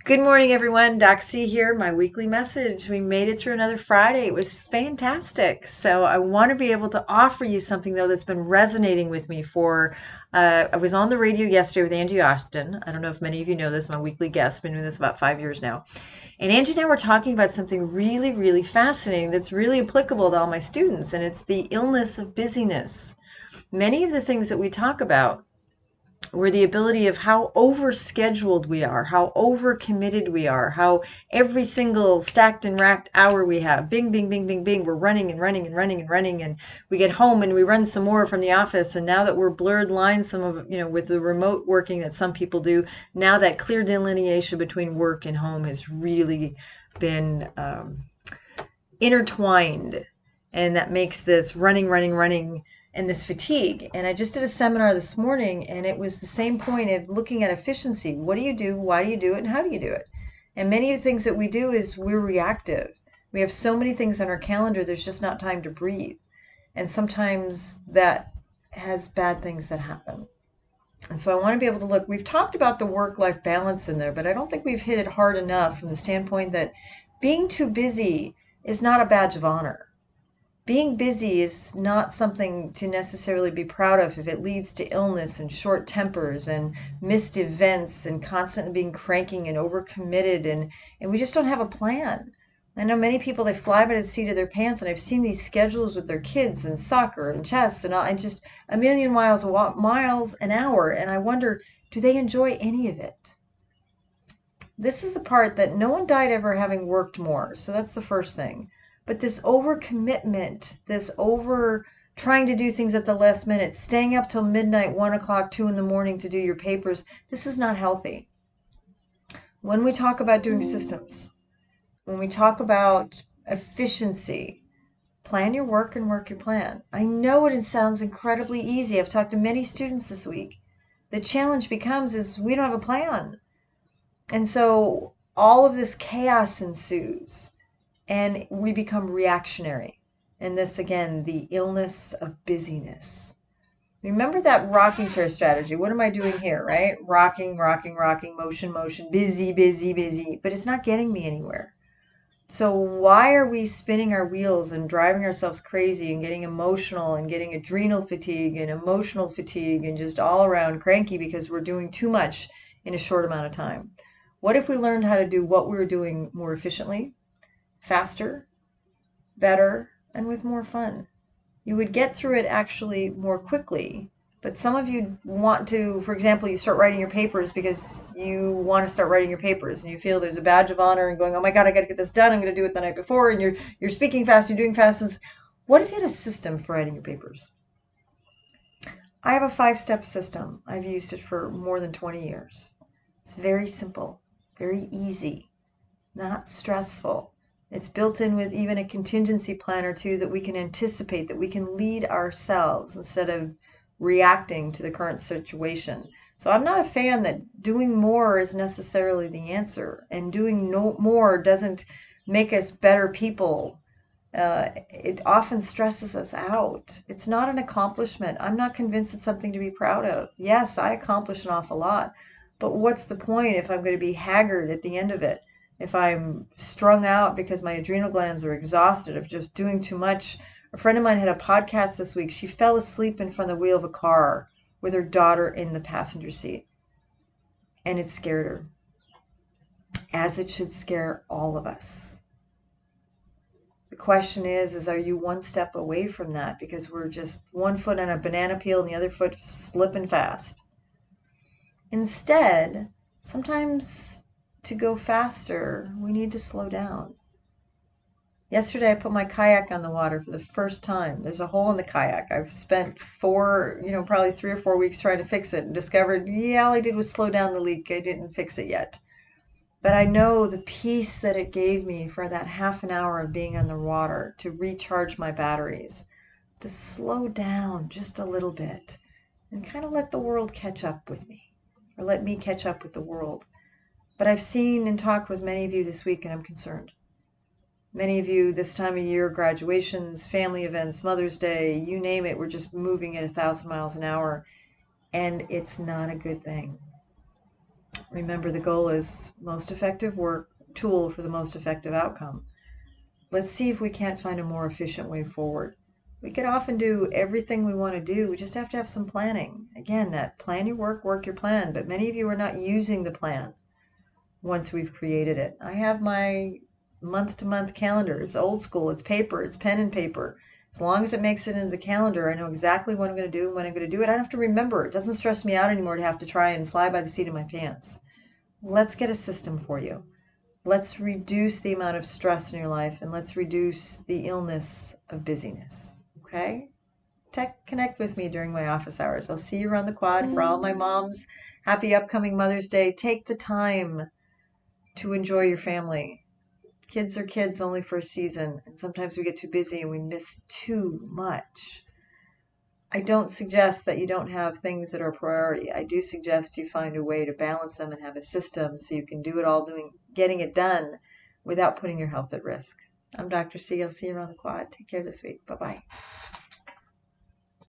Good morning, everyone. Doxy here, my weekly message. We made it through another Friday. It was fantastic. So I want to be able to offer you something, though, that's been resonating with me I was on the radio yesterday with Angie Austin. I don't know if many of you know this, my weekly guest. Been doing this about 5 years now. And Angie and I were talking about something really, really fascinating that's really applicable to all my students, and it's the illness of busyness. Many of the things that we talk about were the ability of how overscheduled we are, how overcommitted we are, how every single stacked and racked hour we have, bing, bing, bing, bing, bing, we're running and running and running and running, and we get home and we run some more from the office. And now that we're blurred lines, some of, with the remote working that some people do, now that clear delineation between work and home has really been intertwined. And that makes this running, running, running and this fatigue. And I just did a seminar this morning, and it was the same point of looking at efficiency. What do you do? Why do you do it? And how do you do it? And many of the things that we do is we're reactive. We have so many things on our calendar, there's just not time to breathe. And sometimes that has bad things that happen. And so I want to be able to look. We've talked about the work-life balance in there, but I don't think we've hit it hard enough from the standpoint that being too busy is not a badge of honor. Being busy is not something to necessarily be proud of if it leads to illness and short tempers and missed events and constantly being cranking and overcommitted, and we just don't have a plan. I know many people, they fly by the seat of their pants, and I've seen these schedules with their kids and soccer and chess and all, and just a million miles an hour, and I wonder, do they enjoy any of it? This is the part that no one died ever having worked more, so that's the first thing. But this overcommitment, this over trying to do things at the last minute, staying up till midnight, 1 o'clock, 2 in the morning to do your papers, this is not healthy. When we talk about doing systems, when we talk about efficiency, plan your work and work your plan. I know it sounds incredibly easy. I've talked to many students this week. The challenge becomes is we don't have a plan. And so all of this chaos ensues. And we become reactionary. And this, again, the illness of busyness. Remember that rocking chair strategy. What am I doing here, right? Rocking, rocking, rocking, motion, motion, busy, busy, busy. But it's not getting me anywhere. So why are we spinning our wheels and driving ourselves crazy and getting emotional and getting adrenal fatigue and emotional fatigue and just all around cranky because we're doing too much in a short amount of time? What if we learned how to do what we were doing more efficiently, faster, better, and with more fun? You would get through it actually more quickly. But some of you want to, for example, you start writing your papers because you want to start writing your papers and you feel there's a badge of honor and going, oh my God, I got to get this done. I'm going to do it the night before. And you're speaking fast, you're doing fast. What if you had a system for writing your papers? I have a 5-step system. I've used it for more than 20 years. It's very simple, very easy, not stressful. It's built in with even a contingency plan or two that we can anticipate, that we can lead ourselves instead of reacting to the current situation. So I'm not a fan that doing more is necessarily the answer, and doing no more doesn't make us better people. It often stresses us out. It's not an accomplishment. I'm not convinced it's something to be proud of. Yes, I accomplish an awful lot, but what's the point if I'm going to be haggard at the end of it? If I'm strung out because my adrenal glands are exhausted of just doing too much. A friend of mine had a podcast this week. She fell asleep in front of the wheel of a car with her daughter in the passenger seat. And it scared her, as it should scare all of us. The question is are you one step away from that? Because we're just one foot on a banana peel and the other foot slipping fast. Instead, sometimes to go faster, we need to slow down. Yesterday, I put my kayak on the water for the first time. There's a hole in the kayak. I've spent probably 3 or 4 weeks trying to fix it and discovered, all I did was slow down the leak. I didn't fix it yet. But I know the peace that it gave me for that half an hour of being on the water to recharge my batteries, to slow down just a little bit and kind of let the world catch up with me, or let me catch up with the world. But I've seen and talked with many of you this week, and I'm concerned. Many of you this time of year, graduations, family events, Mother's Day, you name it, we're just moving at 1,000 miles an hour, and it's not a good thing. Remember, the goal is most effective work tool for the most effective outcome. Let's see if we can't find a more efficient way forward. We can often do everything we want to do. We just have to have some planning. Again, that plan your work, work your plan. But many of you are not using the plan once we've created it. I have my month-to-month calendar. It's old school. It's paper. It's pen and paper. As long as it makes it into the calendar, I know exactly what I'm going to do and when I'm going to do it. I don't have to remember. It doesn't stress me out anymore to have to try and fly by the seat of my pants. Let's get a system for you. Let's reduce the amount of stress in your life, and let's reduce the illness of busyness. Okay? Connect with me during my office hours. I'll see you around the quad. For all my moms, happy upcoming Mother's Day. Take the time to enjoy your family. Kids are kids only for a season, and sometimes we get too busy and we miss too much. I don't suggest that you don't have things that are a priority. I do suggest you find a way to balance them and have a system so you can do it all, getting it done without putting your health at risk. I'm Dr. C. I'll see you around the quad. Take care this week. Bye-bye.